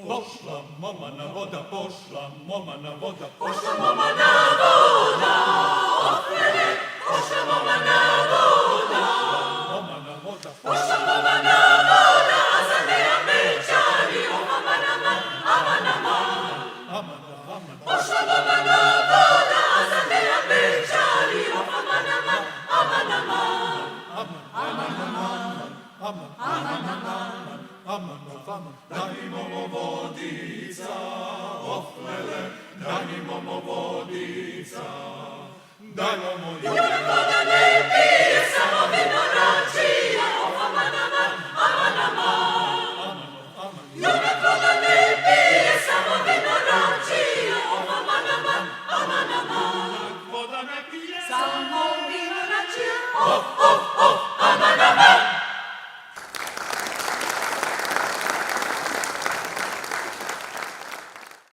Pošla momana voda, pošla momana voda, Pošla momana voda, ofrele, pošla momana voda, momana voda, pošla momana voda, a za ne amećari, o mamanama, amanama. amana, amana, Pošla momana voda, a za ne amećari, o mamanama, amanama. amana, danimo vodica, oflele, danimo vodica, dajmo Junako da ne pije, samo vino račije, o mamanama, amanama. Junako da ne pije, samo vino račije, o mamanama, amanama. voda ne pije, Samo vino račije, amanama.